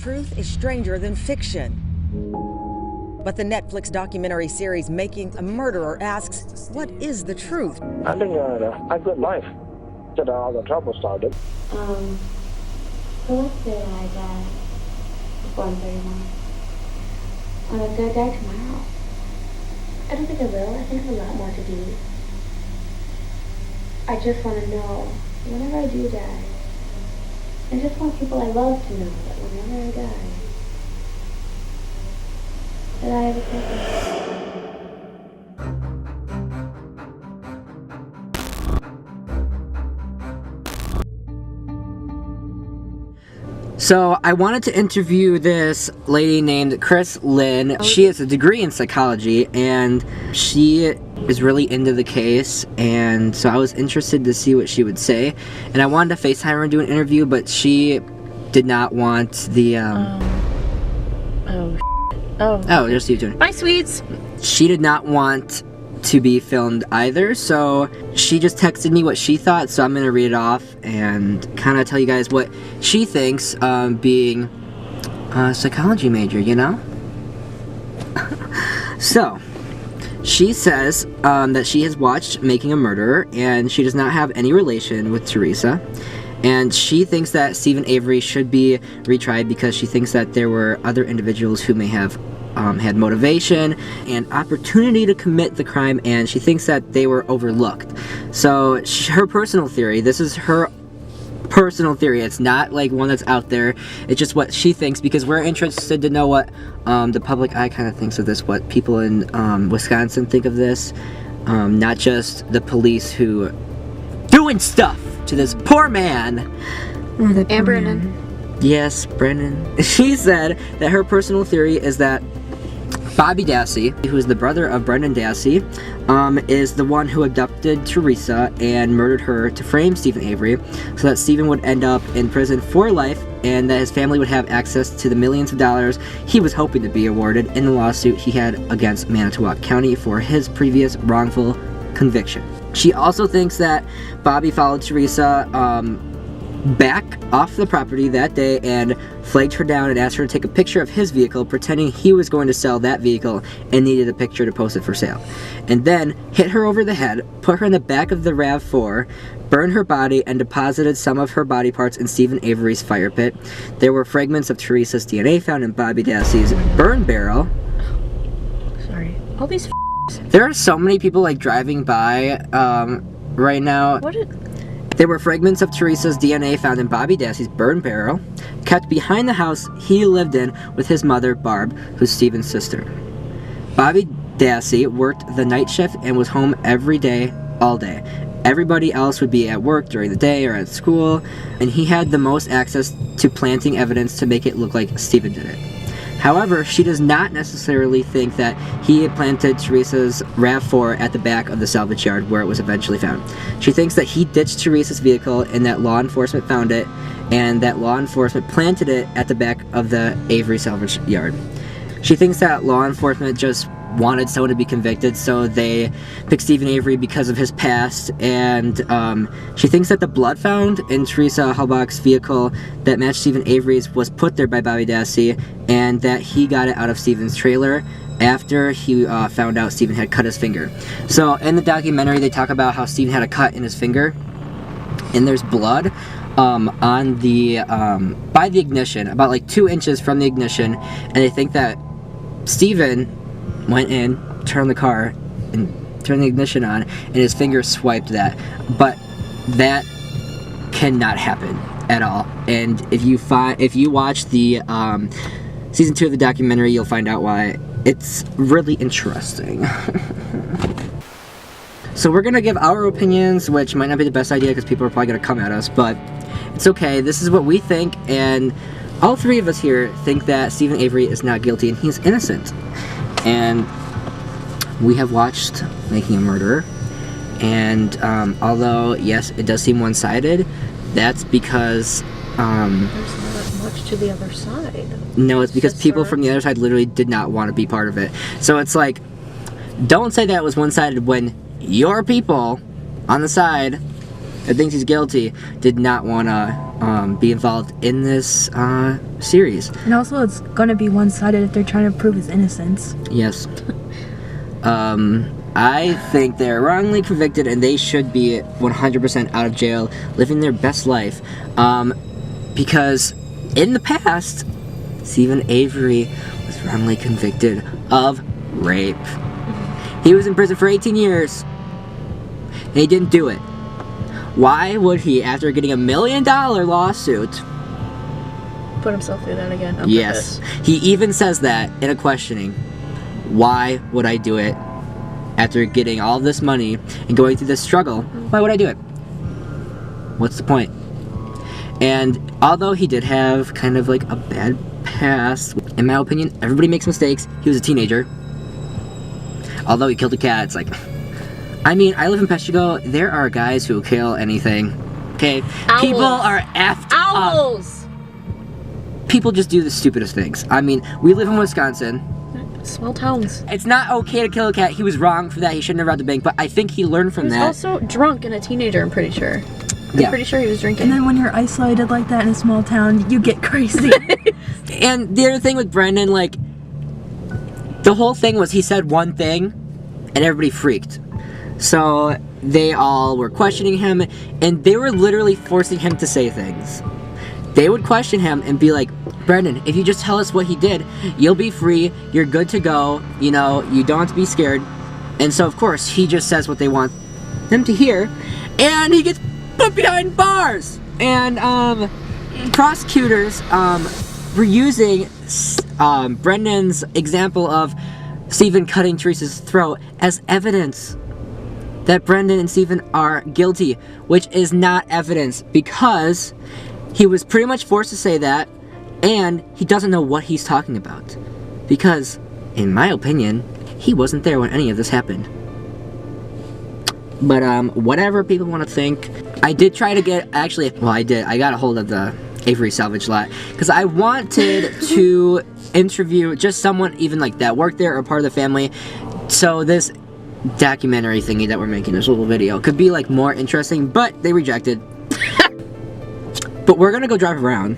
truth is stranger than fiction. But the Netflix documentary series Making a Murderer asks, what is the truth? I think a good life. Till all the trouble started. So let's say I die before I'm 31. I'm gonna die tomorrow. I don't think I will. I think I have a lot more to do. I just want to know, whenever I do die, I just want people I love to know that whenever I die, that I have a purpose. So I wanted to interview this lady named Chris Lynn. She has a degree in psychology and she is really into the case, and so I was interested to see what she would say. And I wanted to FaceTime her and do an interview, but she did not want the Oh, just you doing. Bye, sweets. She did not want to be filmed either, so she just texted me what she thought, so I'm gonna read it off and kind of tell you guys what she thinks, being a psychology major, you know? So, she says that she has watched Making a Murderer, and she does not have any relation with Teresa, and she thinks that Stephen Avery should be retried because she thinks that there were other individuals who may have had motivation and opportunity to commit the crime, and she thinks that they were overlooked. So her personal theory, this is her personal theory, it's not like one that's out there, it's just what she thinks, because we're interested to know what the public eye kind of thinks of this, what people in Wisconsin think of this, not just the police who doing stuff to this poor man. And Brennan. Yes, Brennan. She said that her personal theory is that Bobby Dassey, who is the brother of Brendan Dassey, is the one who abducted Teresa and murdered her to frame Stephen Avery, so that Stephen would end up in prison for life and that his family would have access to the millions of dollars he was hoping to be awarded in the lawsuit he had against Manitowoc County for his previous wrongful conviction. She also thinks that Bobby followed Teresa back off the property that day and flagged her down and asked her to take a picture of his vehicle, pretending he was going to sell that vehicle and needed a picture to post it for sale, and then hit her over the head, put her in the back of the RAV4, burned her body, and deposited some of her body parts in Stephen Avery's fire pit. There were fragments of Teresa's DNA found in Bobby Dassey's burn barrel. Sorry. All these There are so many people like driving by right now. There were fragments of Teresa's DNA found in Bobby Dassey's burn barrel, kept behind the house he lived in with his mother, Barb, who's Stephen's sister. Bobby Dassey worked the night shift and was home every day, all day. Everybody else would be at work during the day or at school, and he had the most access to planting evidence to make it look like Stephen did it. However, she does not necessarily think that he had planted Teresa's RAV4 at the back of the salvage yard where it was eventually found. She thinks that he ditched Teresa's vehicle and that law enforcement found it, and that law enforcement planted it at the back of the Avery salvage yard. She thinks that law enforcement just wanted someone to be convicted, so they picked Stephen Avery because of his past, and she thinks that the blood found in Teresa Halbach's vehicle that matched Stephen Avery's was put there by Bobby Dassey, and that he got it out of Stephen's trailer after he found out Stephen had cut his finger. So in the documentary they talk about how Stephen had a cut in his finger, and there's blood on the by the ignition, about like 2 inches from the ignition, and they think that Stephen went in, turned the car, and turned the ignition on, and his finger swiped that. But that cannot happen at all. And if you watch the season 2 of the documentary, you'll find out why. It's really interesting. So we're gonna give our opinions, which might not be the best idea because people are probably gonna come at us, but it's okay. This is what we think, and all 3 of us here think that Stephen Avery is not guilty and he's innocent. And we have watched Making a Murderer, and although yes, it does seem one-sided, that's because there's not much to the other side. No, it's because people from the other side literally did not want to be part of it. So it's like, don't say that it was one-sided when your people on the side that thinks he's guilty did not want to be involved in this series. And also, it's gonna be one-sided if they're trying to prove his innocence. Yes. I think they're wrongly convicted and they should be 100% out of jail, living their best life. Because in the past, Stephen Avery was wrongly convicted of rape. He was in prison for 18 years. And he didn't do it. Why would he, after getting $1 million lawsuit, Put himself through that again. yes, he even says that in a questioning. Why would I do it after getting all this money and going through this struggle? Why would I do it? What's the point? And although he did have kind of like a bad past, in my opinion, everybody makes mistakes. He was a teenager. Although he killed a cat, it's like, I mean, I live in Peshigo. There are guys who will kill anything. Okay? Owls. People are effed up. Owls! People just do the stupidest things. I mean, we live in Wisconsin. Small towns. It's not okay to kill a cat. He was wrong for that. He shouldn't have robbed the bank. But I think he learned from He was that. also drunk and a teenager, I'm pretty sure. I'm pretty sure he was drinking. And then when you're isolated like that in a small town, you get crazy. And the other thing with Brendan, like, the whole thing was he said one thing and everybody freaked. So they all were questioning him and they were literally forcing him to say things. They would question him and be like, Brendan, if you just tell us what he did, you'll be free, you're good to go, you know, you don't have to be scared. And so of course he just says what they want them to hear and he gets put behind bars. And prosecutors were using Brendan's example of Stephen cutting Teresa's throat as evidence that Brendan and Stephen are guilty, which is not evidence because he was pretty much forced to say that and he doesn't know what he's talking about because, in my opinion, he wasn't there when any of this happened. But whatever people want to think, I did try to get, I got a hold of the Avery salvage lot because I wanted to interview just someone even like that worked there or part of the family, so this documentary thingy that we're making, this little video, could be like more interesting, but they rejected. But we're gonna go drive around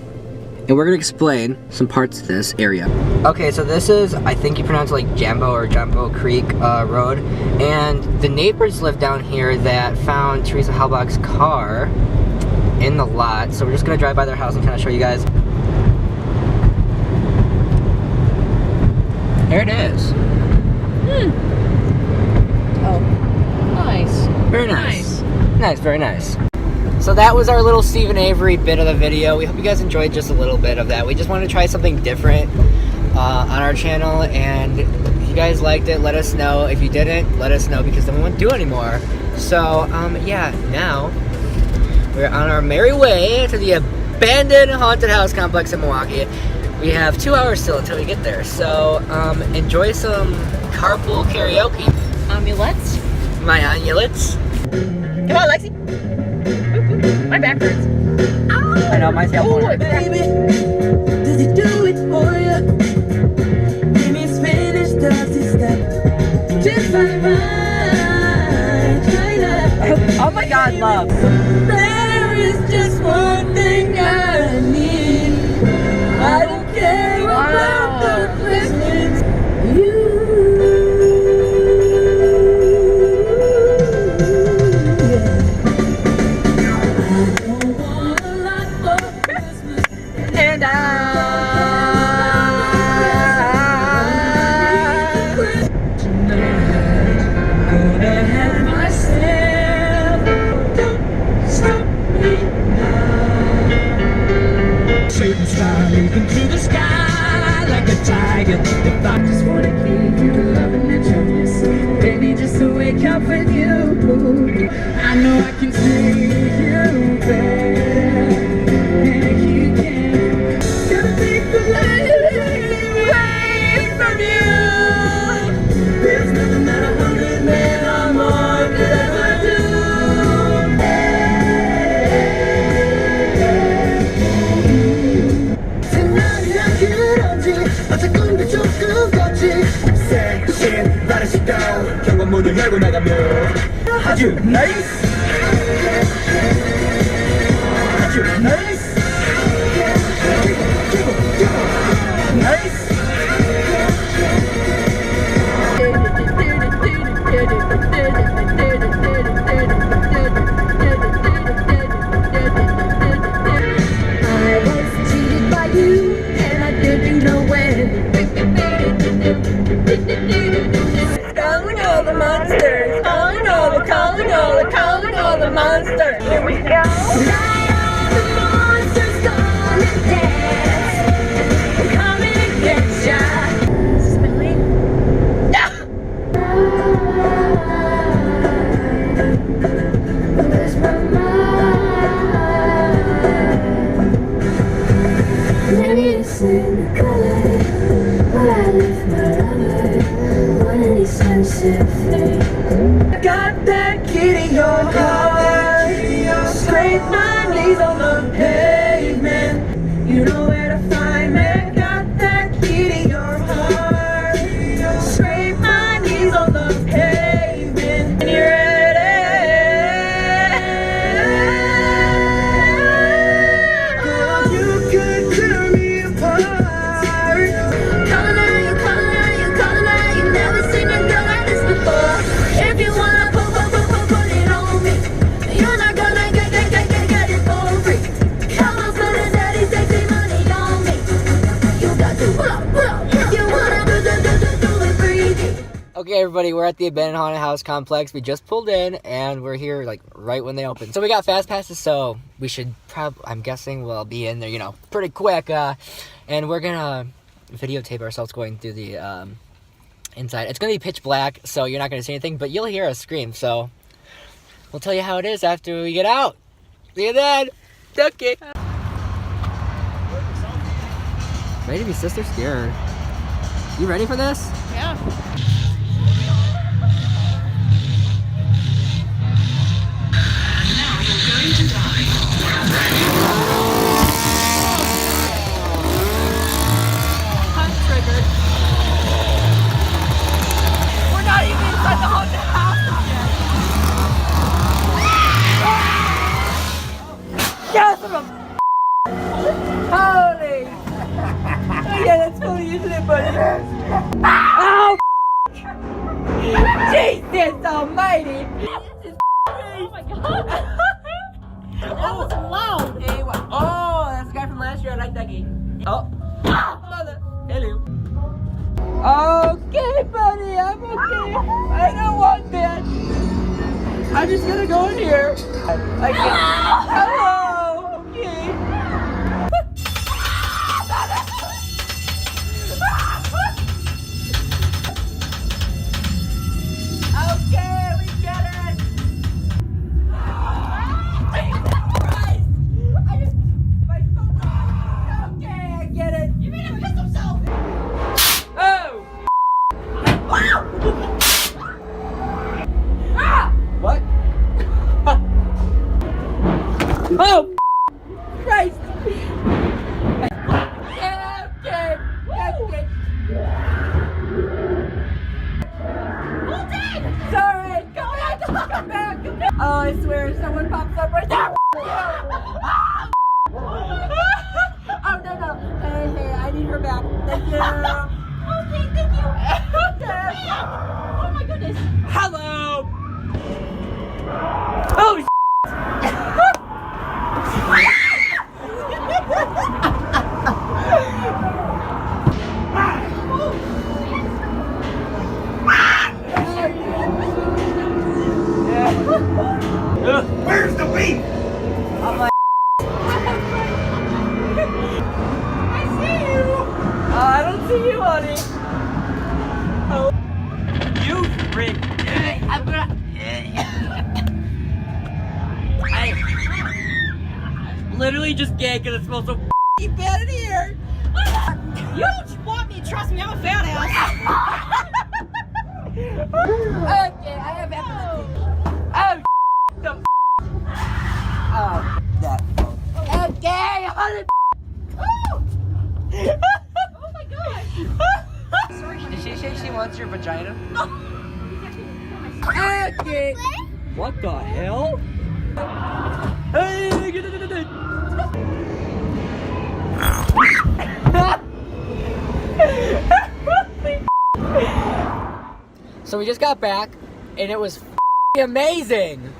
and we're gonna explain some parts of this area. Okay, so this is, I think you pronounce it like Jambo or Jumbo Creek Road, and the neighbors live down here that found Teresa Halbach's car in the lot, so we're just gonna drive by their house and kind of show you guys. There it is. Oh, nice. Very nice. Nice, very nice. So that was our little Stephen Avery bit of the video. We hope you guys enjoyed just a little bit of that. We just wanted to try something different on our channel, and if you guys liked it, let us know. If you didn't, let us know because then we won't do it anymore. So, yeah, now we're on our merry way to the abandoned haunted house complex in Milwaukee. We have 2 hours still until we get there, so enjoy some carpool karaoke. Amulets? My amulets. Come on, Lexi. My back hurts. I know, mine's got one. Baby, does he do it for you? Give me Spanish, does he step just like mine? Oh my God, love. There is just one thing I need. I don't care about the replacements. Leaping through the sky like a tiger. If I just wanna keep you loving and joyous, baby, just to wake up with you. I know I can see you better, and you can. Gotta take the light away from you. There's nothing that 100 men or more could ever do. 결국 문을 열고 나가며 아주 나이스 monster. Here we go. Tonight all the monsters gonna dance. I'm coming to get ya. Is this Billy? Where's my mind? Maybe it's in the color where I left my lover. One of these sunset things. Got that kid in your heart. Scrape my knees on the pavement. You know where to find me. Got that kid in your heart. Scrape my knees on the pavement. And you're ready. Girl, you could tear me apart. Calling her, you never seen a girl like this before. If you wanna put it on me, you're not gonna get it for free. Come on, spend the daddy sexy money on me. You got to pull up. If you wanna do it freaky. Okay, everybody, we're at the abandoned haunted house complex. We just pulled in, and we're here, like, right when they open. So we got fast passes, so we should I'm guessing we'll be in there, you know, pretty quick. And we're gonna videotape ourselves going through the, inside. It's gonna be pitch black, so you're not gonna see anything, but you'll hear us scream, so we'll tell you how it is after we get out. See you then. Okay. Ready to be sister scared. You ready for this? Yeah. I'm triggered. We're not even inside the haunted house yet. Yes, I'm a holy. Yeah, that's funny, isn't it, buddy? Oh, Jesus Almighty! Oh my God! That was loud. Hey, what? Oh, that's the guy from last year. I like that game. Oh, mother. Hello. Okay, buddy, I'm okay. I don't want that. I'm just gonna go in here. I can't. Hello. Okay. Okay, we get it. Okay, I get it. You made him piss himself. Oh. Ah! What? Oh, Christ. Yeah, okay. Sorry, come back. Oh, I swear, if someone pops up right there. Oh, no. Hey, I need her back. Thank you. Okay, thank you. Oh my goodness. Hello. Oh, Where's the beef? I'm like, I see you. I don't see you, honey. Oh. You freak. I'm gonna. I literally just gay because it smells so bad in here. You don't want me, trust me, I'm a fat ass. Okay, I have epilepsy. Oh, the oh, that. Okay, honey. Oh my gosh. Sorry, did she say she wants your vagina? Okay. What the hell? Hey, So we just got back, and it was amazing.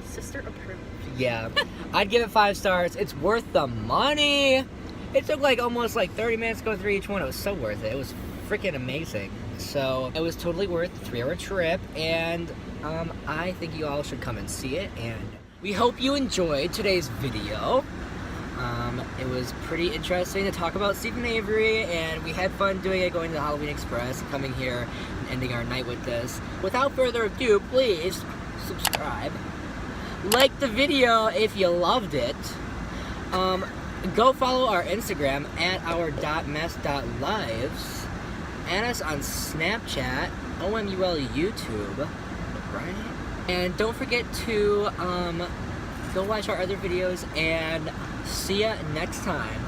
Sister approved. Yeah, I'd give it 5 stars. It's worth the money. It took like almost like 30 minutes to go through each one. It was so worth it. It was freaking amazing. So it was totally worth the 3-hour trip, and I think you all should come and see it, and we hope you enjoyed today's video. It was pretty interesting to talk about Steve and Avery, and we had fun doing it, going to the Halloween Express, coming here, and ending our night with this. Without further ado, please subscribe. Like the video if you loved it. Go follow our Instagram at our.mess.lives. Add us on Snapchat, OMULyoutube, right? And don't forget to go watch our other videos, and see ya next time.